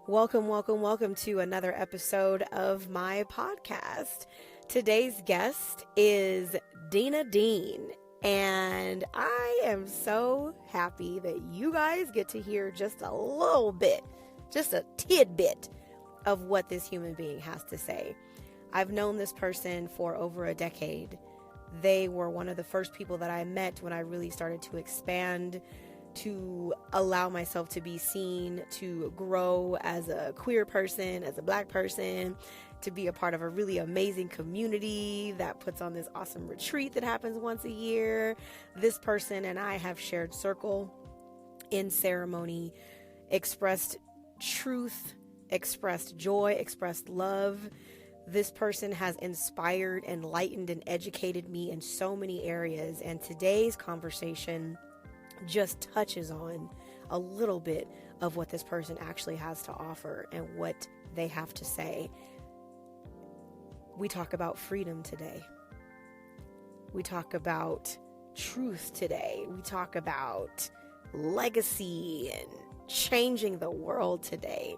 Welcome to another episode of my podcast. Today's guest is Deanna Dean, and I am so happy that you guys get to hear just a little bit, just a tidbit of what this human being has to say. I've known this person for over a decade. They were one of the first people that I met when I really started to expand, to allow myself to be seen, to grow as a queer person, as a Black person, to be a part of a really amazing community that puts on this awesome retreat that happens once a year. This person and I have shared circle in ceremony, expressed truth, expressed joy, expressed love. This person has inspired, enlightened, and educated me in so many areas. And today's conversation just touches on a little bit of what this person actually has to offer and what they have to say. We talk about freedom today. We talk about truth today. We talk about legacy and changing the world today.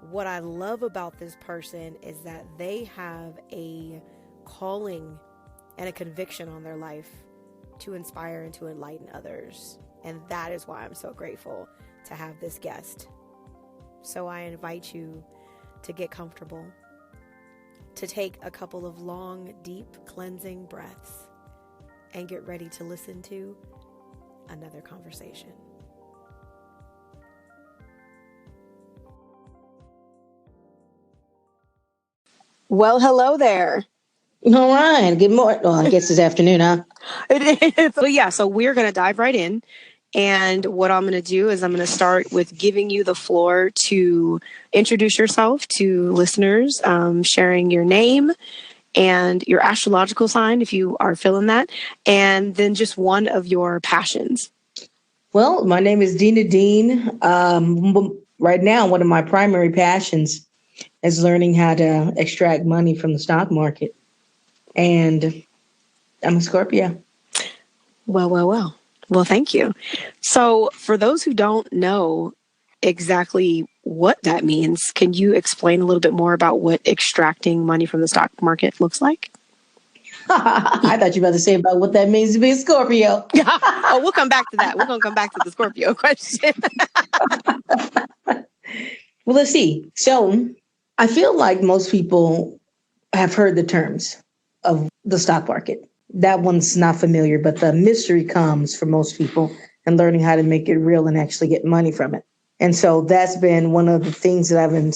What I love about this person is that they have a calling and a conviction on their life to inspire and to enlighten others. And that is why I'm so grateful to have this guest. So I invite you to get comfortable, to take a couple of long, deep, cleansing breaths, and get ready to listen to another conversation. Well, hello there. All right. Good morning. Well, I guess it's afternoon, huh? It is. So we're going to dive right in. And what I'm going to do is I'm going to start with giving you the floor to introduce yourself to listeners, sharing your name and your astrological sign, if you are feeling that, and then just one of your passions. Well, my name is Deanna Dean. Right now, one of my primary passions is learning how to extract money from the stock market. And I'm a Scorpio. Well, thank you. So for those who don't know exactly what that means, can you explain a little bit more about what extracting money from the stock market looks like? I thought you were about to say about what that means to be a Scorpio. Oh, we'll come back to that. We're going to come back to the Scorpio question. Well, let's see. So I feel like most people have heard the terms of the stock market. That one's not familiar, but the mystery comes for most people and learning how to make it real and actually get money from it. And so that's been one of the things that I've been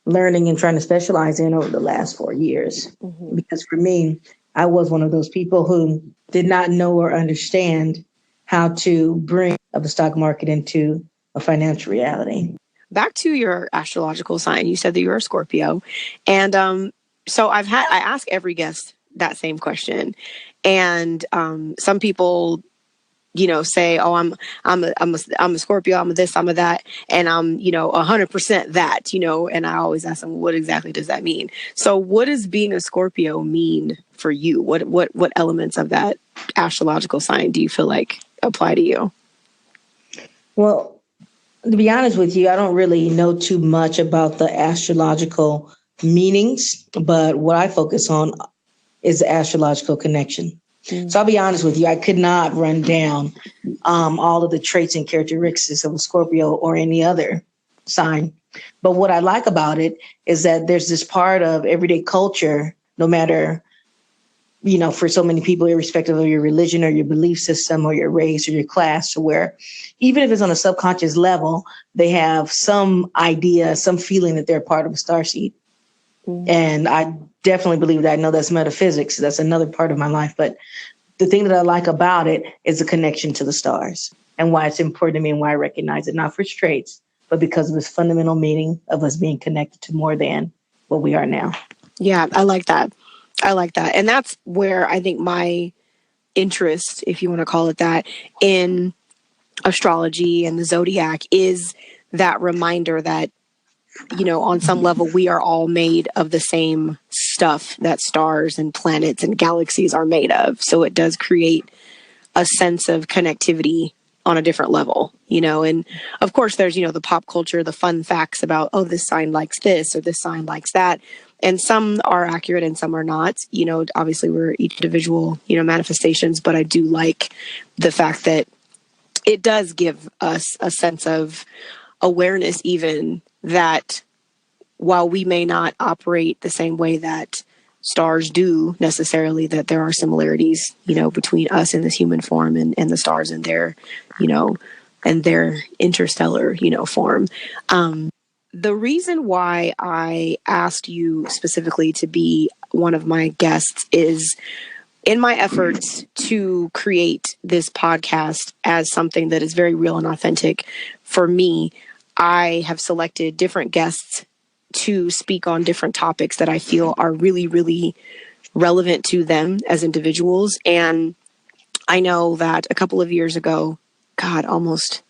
learning and trying to specialize in over the last 4 years. Mm-hmm. Because for me, I was one of those people who did not know or understand how to bring the stock market into a financial reality. Back to your astrological sign, you said that you're a Scorpio. And so I ask every guest that same question. And some people, say, oh, I'm a Scorpio, I'm a this, I'm a that, and I'm, 100% that, and I always ask them, what exactly does that mean? So what does being a Scorpio mean for you? What elements of that astrological sign do you feel like apply to you? Well, to be honest with you, I don't really know too much about the astrological meanings, but what I focus on is the astrological connection. Mm-hmm. So I'll be honest with you, I could not run down all of the traits and characteristics of a Scorpio or any other sign. But what I like about it is that there's this part of everyday culture, no matter, for so many people, irrespective of your religion or your belief system or your race or your class, or where even if it's on a subconscious level, they have some idea, some feeling that they're part of a starseed. Mm-hmm. And I definitely believe that. I know that's metaphysics. That's another part of my life. But the thing that I like about it is the connection to the stars and why it's important to me and why I recognize it, not for its traits, but because of its fundamental meaning of us being connected to more than what we are now. Yeah, I like that. And that's where I think my interest, if you want to call it that, in astrology and the zodiac is that reminder that on some level, we are all made of the same stuff that stars and planets and galaxies are made of. So it does create a sense of connectivity on a different level, and of course there's, the pop culture, the fun facts about, oh, this sign likes this or this sign likes that. And some are accurate and some are not, obviously we're each individual, manifestations, but I do like the fact that it does give us a sense of awareness, even that while we may not operate the same way that stars do necessarily, that there are similarities, between us in this human form and the stars in their, and their interstellar, form. The reason why I asked you specifically to be one of my guests is in my efforts to create this podcast as something that is very real and authentic for me, I have selected different guests to speak on different topics that I feel are really, really relevant to them as individuals. And I know that a couple of years ago, God, almost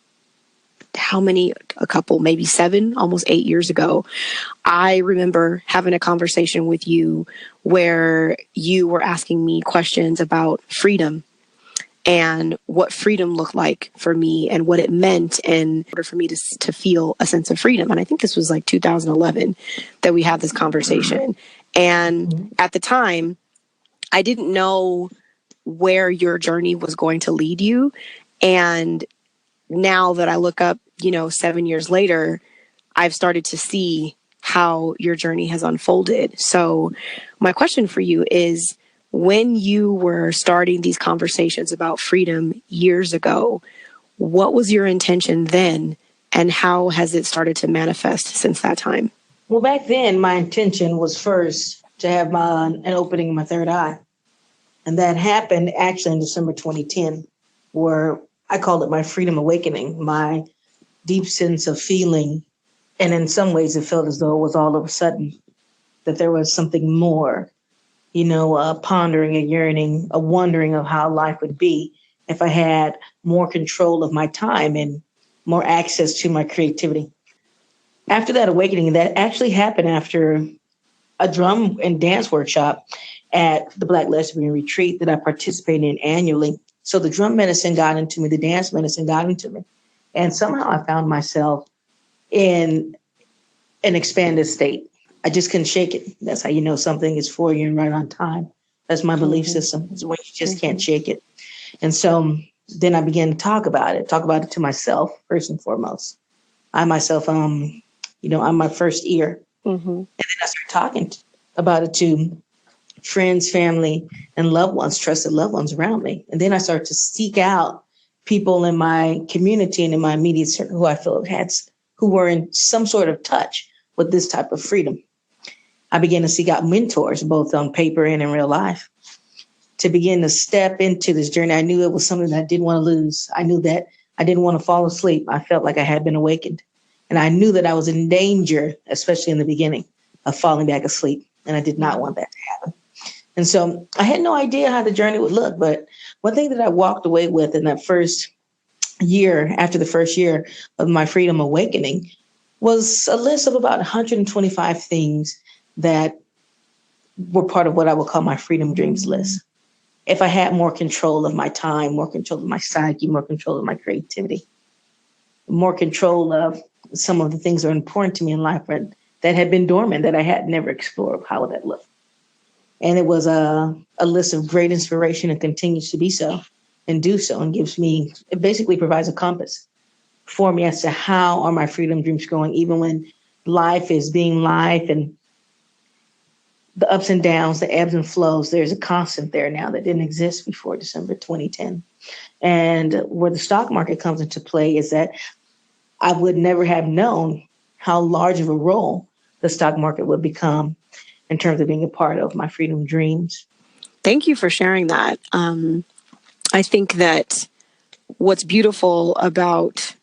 maybe 7, almost 8 years ago, I remember having a conversation with you where you were asking me questions about freedom and what freedom looked like for me and what it meant in order for me to feel a sense of freedom. And I think this was like 2011 that we had this conversation. And at the time, I didn't know where your journey was going to lead you. And now that I look up, 7 years later, I've started to see how your journey has unfolded. So my question for you is, when you were starting these conversations about freedom years ago, what was your intention then, and how has it started to manifest since that time? Well, back then, my intention was first to have an opening in my third eye. And that happened actually in December 2010, where I called it my freedom awakening, my deep sense of feeling. And in some ways, it felt as though it was all of a sudden that there was something more, pondering, a yearning, a wondering of how life would be if I had more control of my time and more access to my creativity. After that awakening, that actually happened after a drum and dance workshop at the Black Lesbian Retreat that I participate in annually. So the drum medicine got into me, the dance medicine got into me. And somehow I found myself in an expanded state. I just couldn't shake it. That's how you know something is for you and right on time. That's my belief system. It's when you just can't shake it. And so then I began to talk about it to myself, first and foremost. I myself, I'm my first ear. And then I started talking about it to friends, family, and loved ones, trusted loved ones around me. And then I started to seek out people in my community and in my immediate circle who I feel who were in some sort of touch with this type of freedom. I began to seek out mentors, both on paper and in real life, to begin to step into this journey. I knew it was something that I didn't want to lose. I knew that I didn't want to fall asleep. I felt like I had been awakened. And I knew that I was in danger, especially in the beginning, of falling back asleep. And I did not want that to happen. And so I had no idea how the journey would look. But one thing that I walked away with in that first year, after the first year of my freedom awakening, was a list of about 125 things that were part of what I would call my freedom dreams list. If I had more control of my time, more control of my psyche, more control of my creativity, more control of some of the things that are important to me in life that had been dormant, that I had never explored, how would that look? And it was a list of great inspiration and continues to be so and do so, and it basically provides a compass for me as to how are my freedom dreams going, even when life is being life and the ups and downs, the ebbs and flows. There's a constant there now that didn't exist before December 2010. And where the stock market comes into play is that I would never have known how large of a role the stock market would become in terms of being a part of my freedom dreams. Thank you for sharing that. I think that what's beautiful about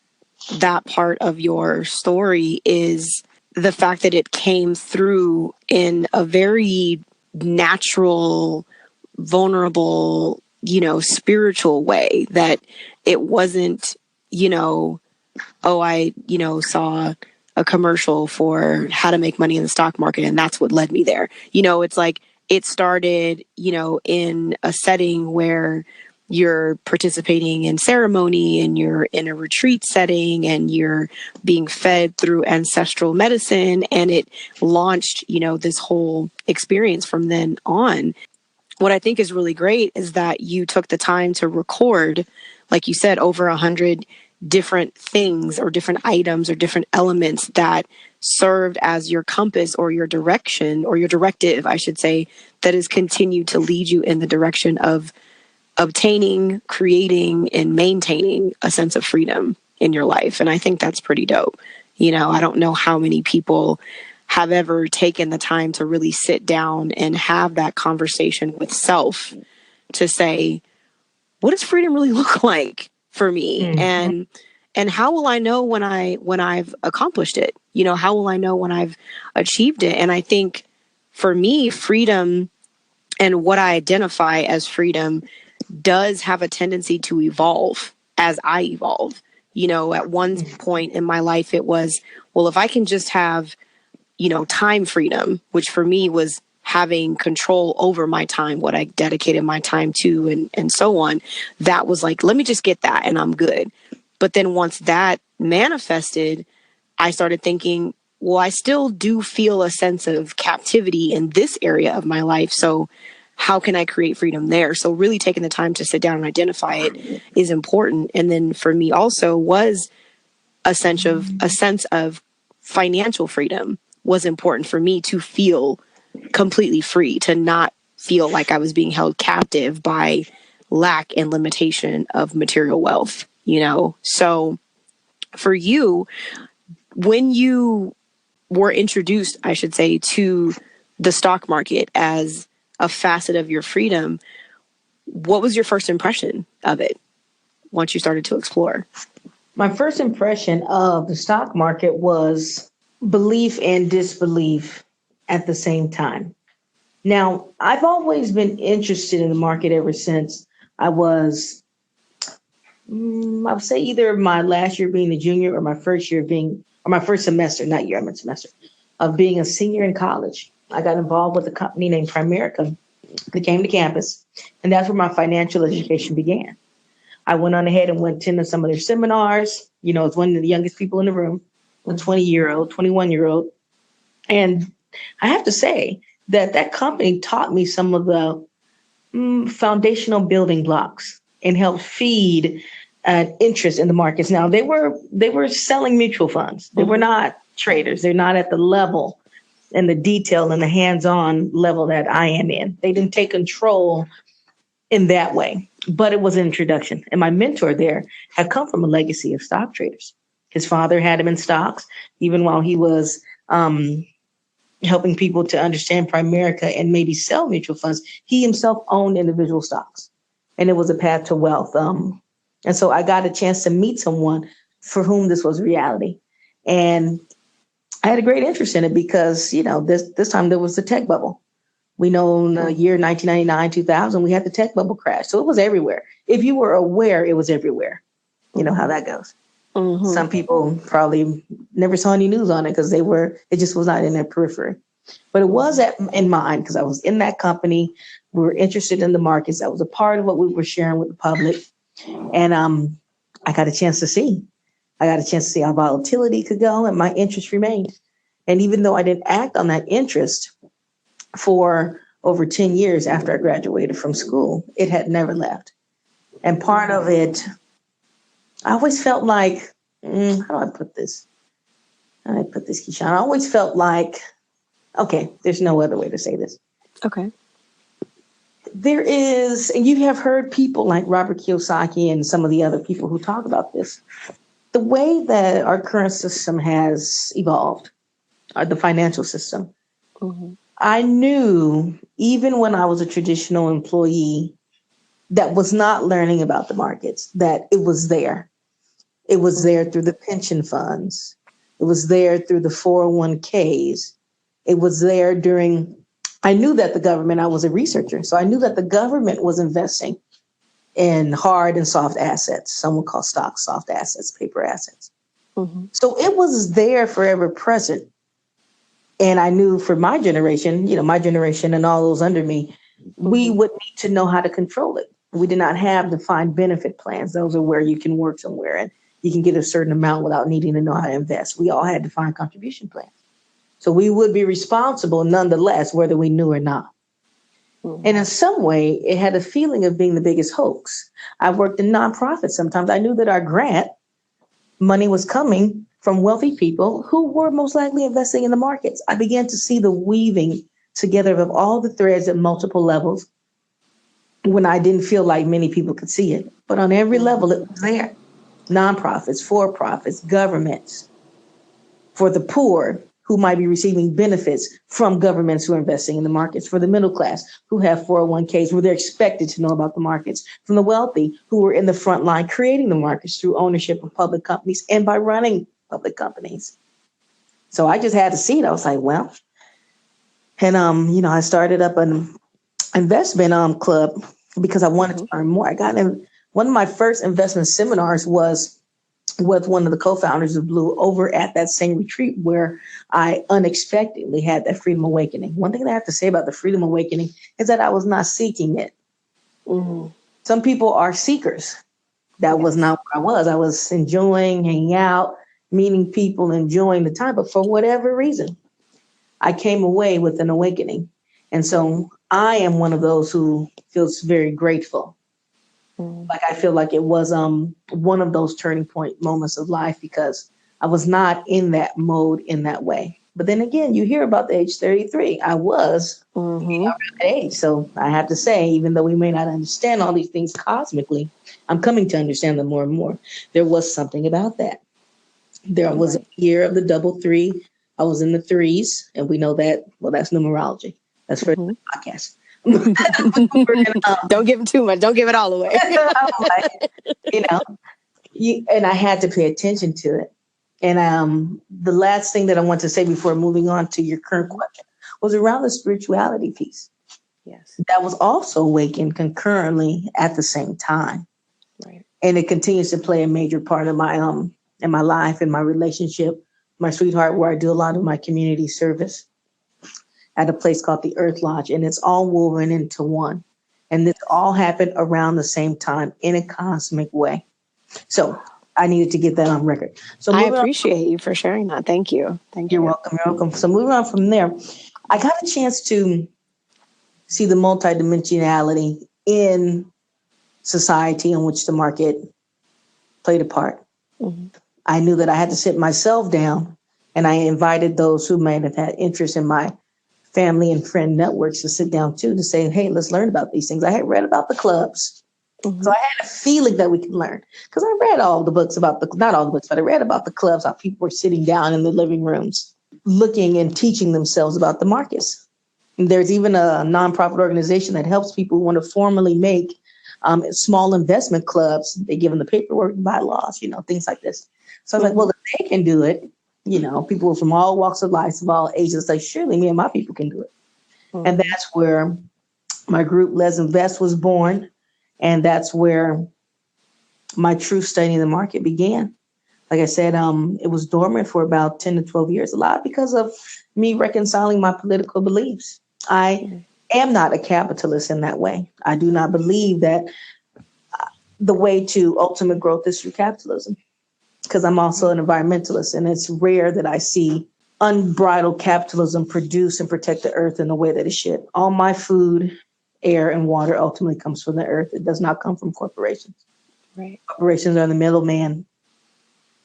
that part of your story is the fact that it came through in a very natural, vulnerable, spiritual way, that it wasn't, I saw a commercial for how to make money in the stock market. And that's what led me there. It's like it started, in a setting where you're participating in ceremony and you're in a retreat setting and you're being fed through ancestral medicine. And it launched, this whole experience from then on. What I think is really great is that you took the time to record, like you said, over 100 different things or different items or different elements that served as your compass or your direction or your directive, I should say, that has continued to lead you in the direction of obtaining, creating, and maintaining a sense of freedom in your life. And I think that's pretty dope. I don't know how many people have ever taken the time to really sit down and have that conversation with self to say, what does freedom really look like for me? Mm-hmm. And how will I know when I've accomplished it? How will I know when I've achieved it? And I think for me, freedom and what I identify as freedom does have a tendency to evolve as I evolve. At one point in my life, it was, well, if I can just have, time freedom, which for me was having control over my time, what I dedicated my time to and so on, that was like, let me just get that and I'm good. But then once that manifested, I started thinking, well, I still do feel a sense of captivity in this area of my life. So how can I create freedom there? So really taking the time to sit down and identify it is important. And then for me also was a sense of financial freedom was important for me to feel completely free, to not feel like I was being held captive by lack and limitation of material wealth, So for you, when you were introduced, I should say, to the stock market as a facet of your freedom, what was your first impression of it once you started to explore? My first impression of the stock market was belief and disbelief at the same time. Now, I've always been interested in the market ever since I was, I would say either my last year being a junior or my first semester, not year, I meant semester, of being a senior in college. I got involved with a company named Primerica that came to campus, and that's where my financial education began. I went on ahead and went to some of their seminars. I was one of the youngest people in the room, a 20-year-old, 21-year-old. And I have to say that company taught me some of the foundational building blocks and helped feed an interest in the markets. Now, they were selling mutual funds. They were not traders. They're not at the level and the detail and the hands-on level that I am in. They didn't take control in that way, but it was an introduction. And my mentor there had come from a legacy of stock traders. His father had him in stocks, even while he was helping people to understand Primerica and maybe sell mutual funds. He himself owned individual stocks, and it was a path to wealth. And so I got a chance to meet someone for whom this was reality. And I had a great interest in it because, this time there was the tech bubble. We know in the year 1999, 2000, we had the tech bubble crash. So it was everywhere. If you were aware, it was everywhere. You know how that goes. Mm-hmm. Some people probably never saw any news on it because it just was not in their periphery. But it was in mine because I was in that company. We were interested in the markets. That was a part of what we were sharing with the public. And I got a chance to see. I got a chance to see how volatility could go, and my interest remained. And even though I didn't act on that interest for over 10 years after I graduated from school, it had never left. And part of it, I always felt like, how do I put this? Keisean? I always felt like, okay, there's no other way to say this. Okay. There is, and you have heard people like Robert Kiyosaki and some of the other people who talk about this. The way that our current system has evolved, the financial system, I knew even when I was a traditional employee that was not learning about the markets, that it was there. It was there through the pension funds. It was there through the 401ks. It was there I knew that the government, I was a researcher, so I knew that the government was investing in hard and soft assets. Some would call stocks soft assets, paper assets. So it was there forever present. And I knew for my generation, my generation and all those under me, we would need to know how to control it. We did not have defined benefit plans. Those are where you can work somewhere and you can get a certain amount without needing to know how to invest. We all had defined contribution plans. So we would be responsible nonetheless, whether we knew or not. And in some way, it had a feeling of being the biggest hoax. I worked in nonprofits sometimes. I knew that our grant money was coming from wealthy people who were most likely investing in the markets. I began to see the weaving together of all the threads at multiple levels when I didn't feel like many people could see it. But on every level, it was there. Nonprofits, for-profits, governments, for the poor who might be receiving benefits from governments who are investing in the markets, for the middle class who have 401ks where they're expected to know about the markets, from the wealthy who were in the front line creating the markets through ownership of public companies and by running public companies. So I just had to see it. I was like, well, and I started up an investment club because I wanted to learn more. I got in one of my first investment seminars was with one of the co-founders of Blue over at that same retreat where I unexpectedly had that freedom awakening. One thing that I have to say about the freedom awakening is that I was not seeking it. Some people are seekers. That was not what I was. I was enjoying hanging out, meeting people, enjoying the time. But for whatever reason, I came away with an awakening. And so I am one of those who feels very grateful. Like I feel like it was one of those turning point moments of life because I was not in that mode in that way. But then again, you hear about the age 33. I was around that age. So I have to say, even though we may not understand all these things cosmically, I'm coming to understand them more and more. There was something about that. There was a year of the double three. I was in the threes, and we know that. Well, that's numerology. That's for the podcast. Don't give him too much. Don't give it all away. And I had to pay attention to it. And the last thing that I want to say before moving on to your current question was around the spirituality piece. Yes. That was also awakened concurrently at the same time. Right. And it continues to play a major part of my in my life, in my relationship, my sweetheart, where I do a lot of my community service at a place called the Earth Lodge, and it's all woven into one. And this all happened around the same time in a cosmic way. So I needed to get that on record. So I appreciate you for sharing that. Thank you. Thank you. You're welcome. You're welcome. So moving on from there, I got a chance to see the multidimensionality in society in which the market played a part. I knew that I had to sit myself down, and I invited those who might have had interest in my family and friend networks to sit down too, to say, hey, let's learn about these things. I had read about the clubs. So I had a feeling that we could learn because I read all the books about not all the books, but I read about the clubs, how people were sitting down in the living rooms, looking and teaching themselves about the markets. And there's even a nonprofit organization that helps people who want to formally make small investment clubs. They give them the paperwork, bylaws, things like this. So I was like, well, if they can do it, people from all walks of life, from all ages, like surely me and my people can do it. And that's where my group, Let's Invest, was born. And that's where my true study in the market began. Like I said, it was dormant for about 10 to 12 years, a lot because of me reconciling my political beliefs. I am not a capitalist in that way. I do not believe that the way to ultimate growth is through capitalism, because I'm also an environmentalist, and it's rare that I see unbridled capitalism produce and protect the earth in the way that it should. All my food, air, and water ultimately comes from the earth. It does not come from corporations. Right. Corporations are the middleman,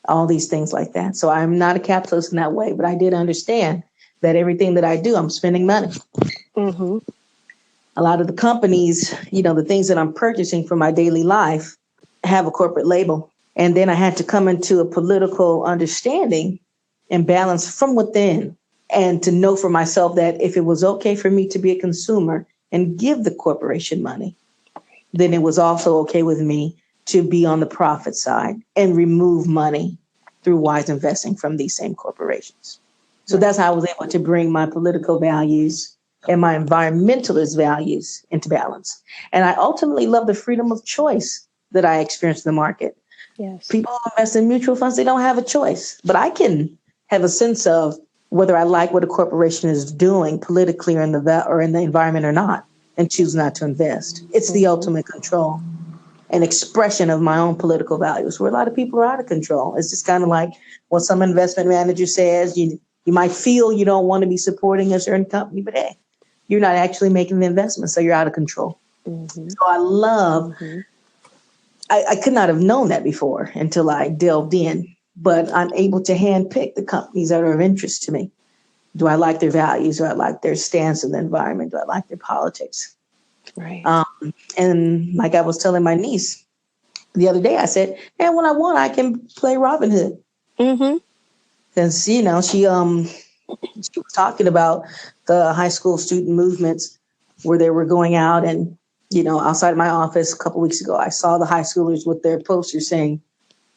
all these things like that. So I'm not a capitalist in that way, but I did understand that everything that I do, I'm spending money. A lot of the companies, the things that I'm purchasing for my daily life have a corporate label. And then I had to come into a political understanding and balance from within, and to know for myself that if it was okay for me to be a consumer and give the corporation money, then it was also okay with me to be on the profit side and remove money through wise investing from these same corporations. So that's how I was able to bring my political values and my environmentalist values into balance. And I ultimately love the freedom of choice that I experienced in the market. Yes. People who invest in mutual funds, they don't have a choice. But I can have a sense of whether I like what a corporation is doing politically or in the environment or not, and choose not to invest. It's the ultimate control and expression of my own political values, where a lot of people are out of control. It's just kind of like what some investment manager says. You might feel you don't want to be supporting a certain company, but hey, you're not actually making the investment, so you're out of control. So I love, I could not have known that before until I delved in, but I'm able to handpick the companies that are of interest to me. Do I like their values? Do I like their stance in the environment? Do I like their politics? Right. And like I was telling my niece the other day, I said, "And when I want, I can play Robin Hood." Because she was talking about the high school student movements where they were going out, and outside my office a couple weeks ago, I saw the high schoolers with their posters saying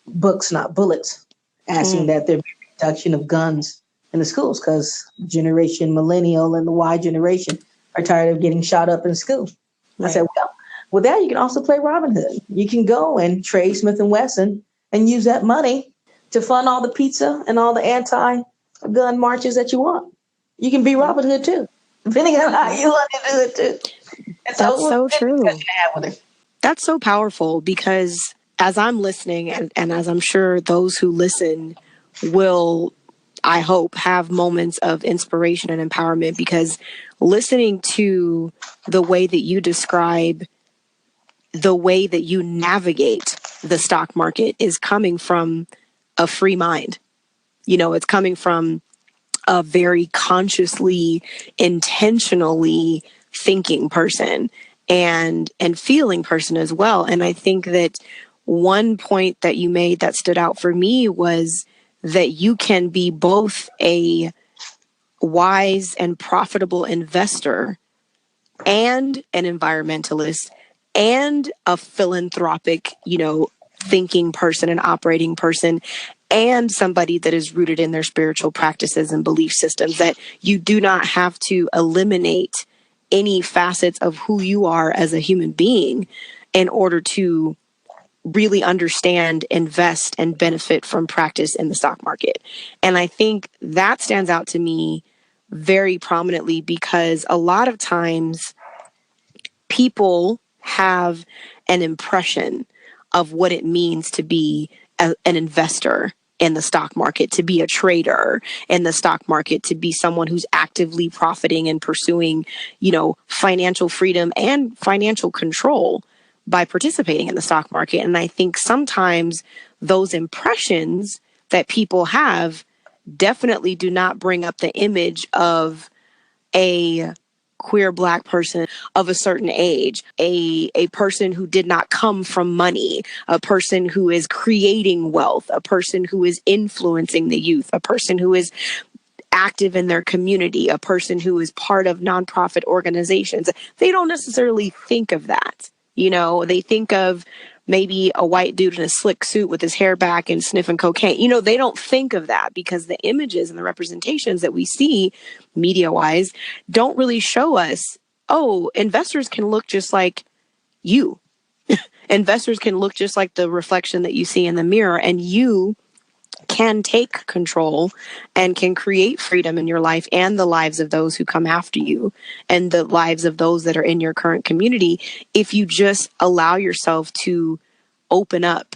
"Books, not bullets," asking that there be a reduction of guns in the schools because Generation Millennial and the Y generation are tired of getting shot up in school. Right. I said, well, with that, you can also play Robin Hood. You can go and trade Smith & Wesson and use that money to fund all the pizza and all the anti-gun marches that you want. You can be Robin Hood too, depending on how you want to do it too. And that's so true. That's so powerful because as I'm listening and as I'm sure those who listen will, I hope, have moments of inspiration and empowerment, because listening to the way that you describe the way that you navigate the stock market is coming from a free mind. It's coming from a very consciously, intentionally thinking person and feeling person as well. And I think that one point that you made that stood out for me was that you can be both a wise and profitable investor and an environmentalist and a philanthropic, thinking person and operating person, and somebody that is rooted in their spiritual practices and belief systems, that you do not have to eliminate any facets of who you are as a human being in order to really understand, invest, and benefit from practice in the stock market. And I think that stands out to me very prominently because a lot of times people have an impression of what it means to be an investor in the stock market, to be a trader in the stock market, to be someone who's actively profiting and pursuing, financial freedom and financial control by participating in the stock market. And I think sometimes those impressions that people have definitely do not bring up the image of a queer Black person of a certain age, a person who did not come from money, a person who is creating wealth, a person who is influencing the youth, a person who is active in their community, a person who is part of nonprofit organizations. They don't necessarily think of that. They think of maybe a white dude in a slick suit with his hair back and sniffing cocaine. They don't think of that because the images and the representations that we see media-wise don't really show us, oh, investors can look just like you. Investors can look just like the reflection that you see in the mirror, and you can take control and can create freedom in your life and the lives of those who come after you and the lives of those that are in your current community if you just allow yourself to open up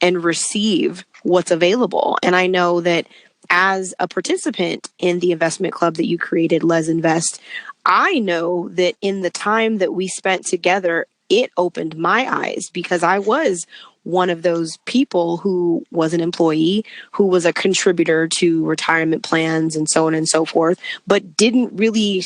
and receive what's available. And I know that as a participant in the investment club that you created, Let's Invest, I know that in the time that we spent together, it opened my eyes because I was one of those people who was an employee, who was a contributor to retirement plans and so on and so forth, but didn't really,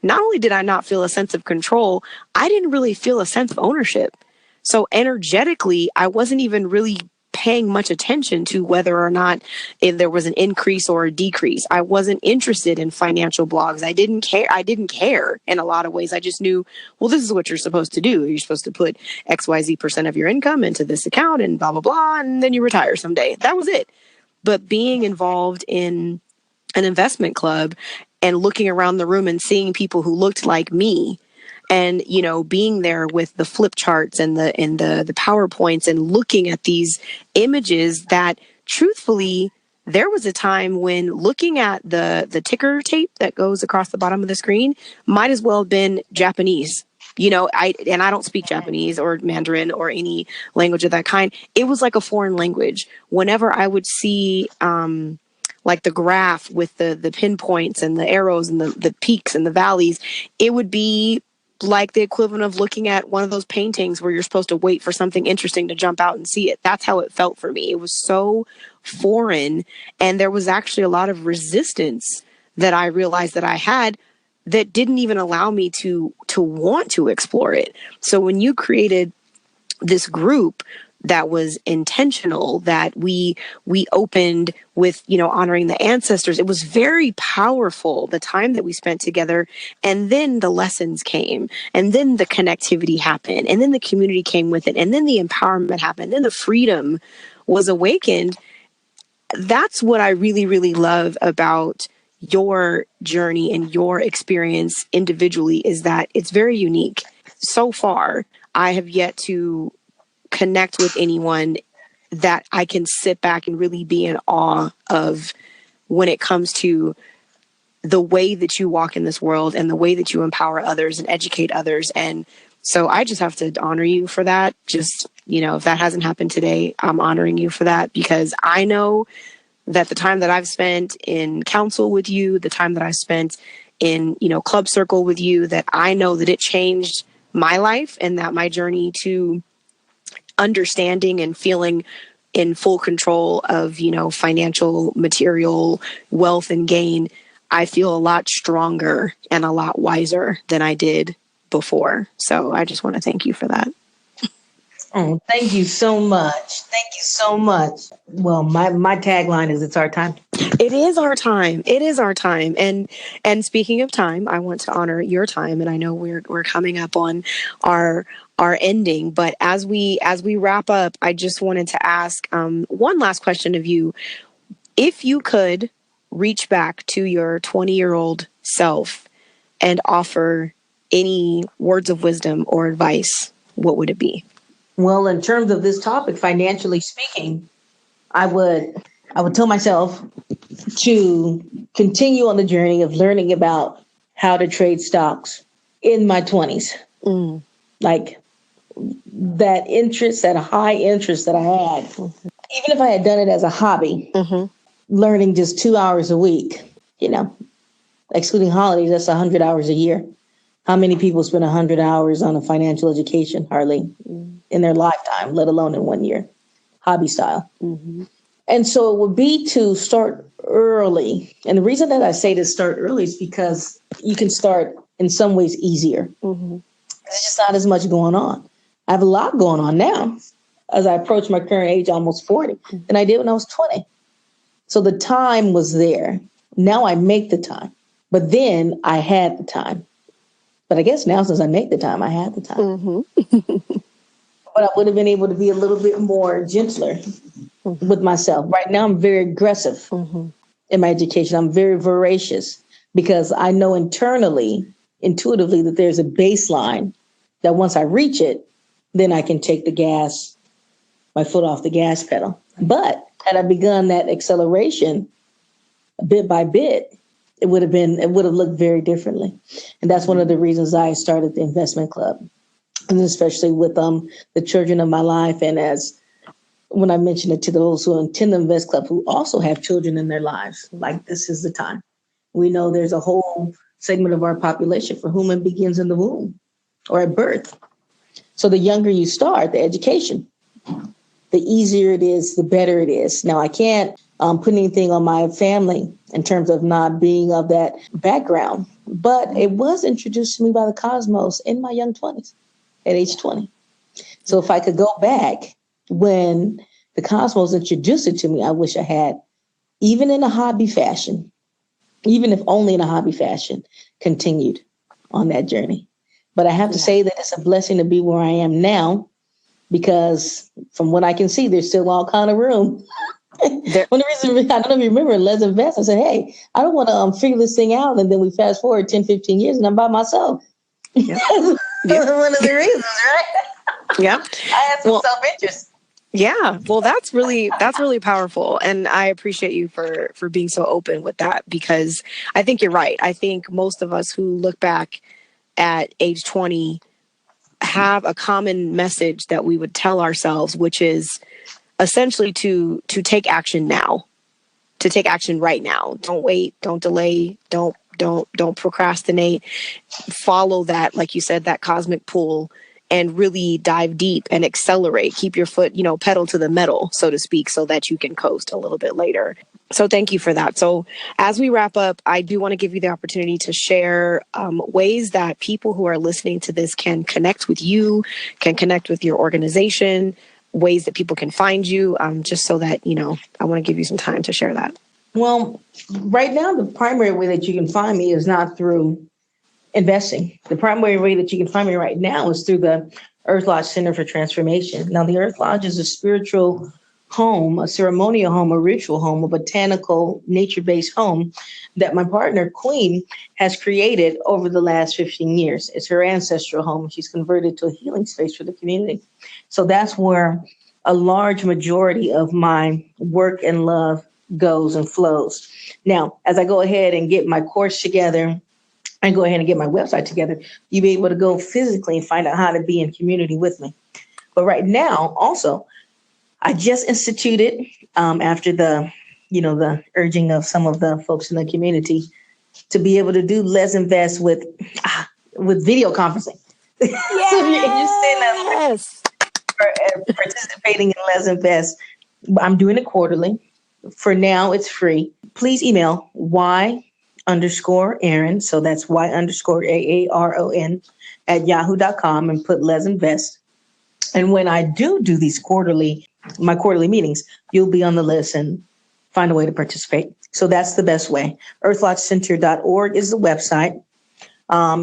not only did I not feel a sense of control, I didn't really feel a sense of ownership. So energetically, I wasn't even really paying much attention to whether or not if there was an increase or a decrease. I wasn't interested in financial blogs. I didn't care in a lot of ways. I just knew, well, this is what you're supposed to do. You're supposed to put XYZ% of your income into this account and blah, blah, blah, and then you retire someday. That was it. But being involved in an investment club and looking around the room and seeing people who looked like me And, you know, being there with the flip charts and the PowerPoints and looking at these images that truthfully, there was a time when looking at the ticker tape that goes across the bottom of the screen might as well have been Japanese. You know, I don't speak Japanese or Mandarin or any language of that kind. It was like a foreign language. Whenever I would see like the graph with the pinpoints and the arrows and the peaks and the valleys, it would be like the equivalent of looking at one of those paintings where you're supposed to wait for something interesting to jump out and see it. That's how it felt for me. It was so foreign, and there was actually a lot of resistance that I realized that I had that didn't even allow me to want to explore it. So when you created this group that was intentional, that we opened with, you know, honoring the ancestors, it was very powerful, the time that we spent together. And then the lessons came, and then the connectivity happened, and then the community came with it, and then the empowerment happened, then the freedom was awakened. That's what I really, really love about your journey and your experience individually, is that it's very unique. So far, I have yet to connect with anyone that I can sit back and really be in awe of when it comes to the way that you walk in this world and the way that you empower others and educate others. And so I just have to honor you for that. Just, you know, if that hasn't happened today, I'm honoring you for that, because I know that the time that I've spent in council with you, the time that I spent in, you know, club circle with you, that I know that it changed my life, and that my journey to understanding and feeling in full control of, you know, financial, material wealth and gain, I feel a lot stronger and a lot wiser than I did before. So I just want to thank you for that. Oh, thank you so much. Thank you so much. Well, my tagline is, it's our time. It is our time. It is our time. And speaking of time, I want to honor your time. And I know we're coming up on our ending, but as we wrap up, I just wanted to ask one last question of you. If you could reach back to your 20-year-old self and offer any words of wisdom or advice, what would it be? Well, in terms of this topic, financially speaking, I would tell myself to continue on the journey of learning about how to trade stocks in my 20s. Like that interest, that high interest that I had, even if I had done it as a hobby, learning just 2 hours a week, you know, excluding holidays, that's 100 hours a year. How many people spend 100 hours on a financial education? Hardly in their lifetime, let alone in 1 year, hobby style. And so it would be to start early. And the reason that I say to start early is because you can start in some ways easier. There's just not as much going on. I have a lot going on now as I approach my current age, almost 40, than I did when I was 20. So the time was there. Now I make the time. But then I had the time. But I guess now, since I make the time, I had the time. But I would have been able to be a little bit more gentler with myself. Right now, I'm very aggressive in my education. I'm very voracious because I know intuitively, that there's a baseline that once I reach it, then I can take my foot off the gas pedal. But had I begun that acceleration bit by bit, it would have looked very differently. And that's one of the reasons I started the investment club. And especially with the children of my life. And when I mentioned it to those who attend the Invest Club, who also have children in their lives, like, this is the time. We know there's a whole segment of our population for whom it begins in the womb or at birth. So the younger you start, the education, the easier it is, the better it is. Now, I can't put anything on my family in terms of not being of that background, but it was introduced to me by the cosmos in my young 20s. At age 20. So if I could go back when the cosmos introduced it to me, I wish I had, even in a hobby fashion, even if only in a hobby fashion, continued on that journey. But I have to say that it's a blessing to be where I am now, because from what I can see, there's still all kind of room. One of the reasons, I don't know if you remember, Let's Invest, I said, hey, I don't want to figure this thing out. And then we fast forward 10, 15 years and I'm by myself. Yep. Yep. One of the reasons, right? Yeah. I had some self-interest. Yeah. Well, that's really powerful. And I appreciate you for being so open with that, because I think you're right. I think most of us who look back at age 20 have a common message that we would tell ourselves, which is essentially to take action now, to take action right now. Don't wait, don't delay, don't procrastinate. Follow that, like you said, that cosmic pull, and really dive deep and accelerate. Keep your foot, pedal to the metal, so to speak, so that you can coast a little bit later. So thank you for that. So as we wrap up, I do want to give you the opportunity to share ways that people who are listening to this can connect with you, can connect with your organization, ways that people can find you, just so that, I want to give you some time to share that. Well, right now, the primary way that you can find me is not through investing. The primary way that you can find me right now is through the Earth Lodge Center for Transformation. Now, the Earth Lodge is a spiritual home, a ceremonial home, a ritual home, a botanical, nature-based home that my partner, Queen, has created over the last 15 years. It's her ancestral home. She's converted to a healing space for the community. So that's where a large majority of my work and love goes and flows. Now, as I go ahead and get my course together, and go ahead and get my website together, you'll be able to go physically and find out how to be in community with me. But right now, also, I just instituted, after the urging of some of the folks in the community, to be able to do Let's Invest with video conferencing. Yes. So if you're interested in participating in Let's Invest, I'm doing it quarterly. For now, it's free. Please email Y_Aaron. So that's Y_AARON at yahoo.com and put Let's Invest. And when I do these my quarterly meetings, you'll be on the list and find a way to participate. So that's the best way. earthlodgecenter.org is the website.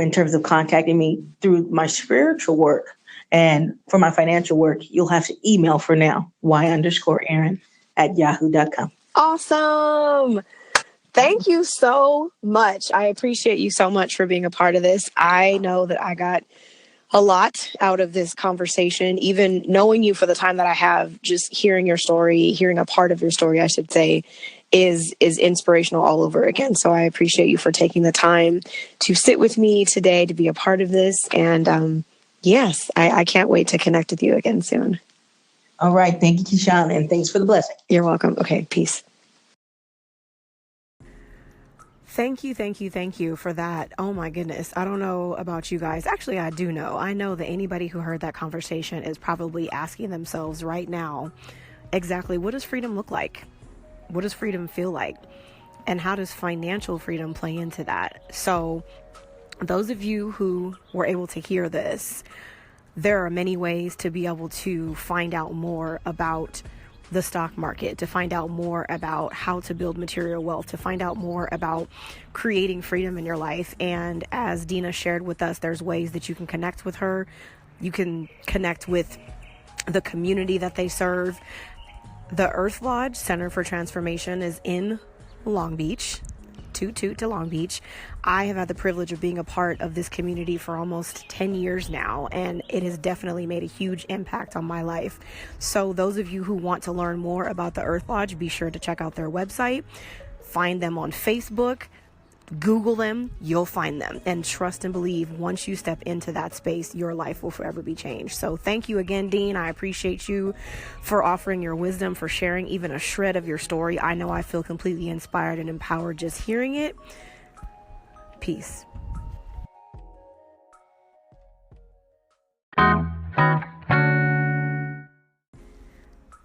In terms of contacting me through my spiritual work and for my financial work, you'll have to email for now, Y_Aaron at yahoo.com. Awesome. Thank you so much. I appreciate you so much for being a part of this. I know that I got a lot out of this conversation, even knowing you for the time that I have. Just hearing your story, hearing a part of your story, I should say, is inspirational all over again. So I appreciate you for taking the time to sit with me today, to be a part of this. And yes, I can't wait to connect with you again soon. All right. Thank you, Keisean, and thanks for the blessing. You're welcome. Okay, peace. Thank you for that. Oh my goodness. I don't know about you guys. Actually, I do know. I know that anybody who heard that conversation is probably asking themselves right now, exactly what does freedom look like? What does freedom feel like? And how does financial freedom play into that? So those of you who were able to hear this, there are many ways to be able to find out more about the stock market, to find out more about how to build material wealth, to find out more about creating freedom in your life. And as Deanna shared with us, there's ways that you can connect with her. You can connect with the community that they serve. The Earth Lodge Center for Transformation is in Long Beach. Toot to Long Beach. I have had the privilege of being a part of this community for almost 10 years now, and it has definitely made a huge impact on my life. So those of you who want to learn more about the Earth Lodge, be sure to check out their website, find them on Facebook, Google them, you'll find them. And trust and believe, once you step into that space, your life will forever be changed. So thank you again, Dean. I appreciate you for offering your wisdom, for sharing even a shred of your story. I know I feel completely inspired and empowered just hearing it. Peace.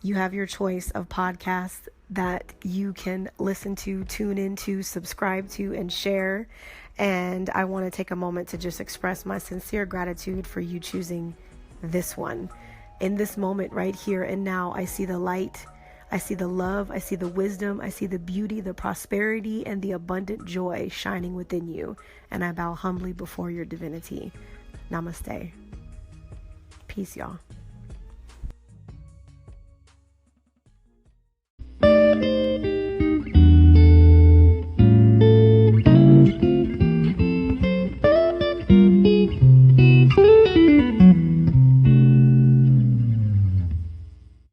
You have your choice of podcasts that you can listen to, tune into, subscribe to, and share. And I want to take a moment to just express my sincere gratitude for you choosing this one. In this moment right here and now, I see the light, I see the love, I see the wisdom, I see the beauty, the prosperity, and the abundant joy shining within you. And I bow humbly before your divinity. Namaste. Peace, y'all.